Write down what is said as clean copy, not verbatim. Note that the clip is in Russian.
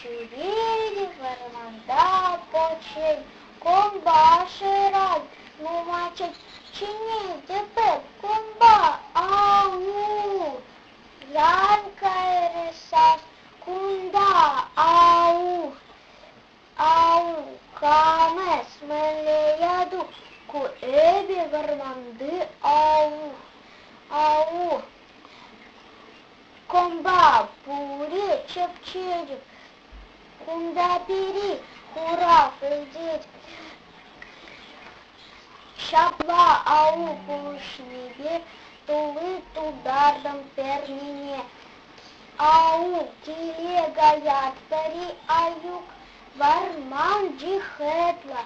Чурили варманда почей, комба ширай, ну мача чиней депе, комба ау, ранка эресас, кунда ау, камес мелеяду, куэби варманды ау, комба пури чепчедик, кунда пири, хура федит, шапла ау пушниге, тулы тудардам пернине, ау телега ятпери аюк, варман джихетла.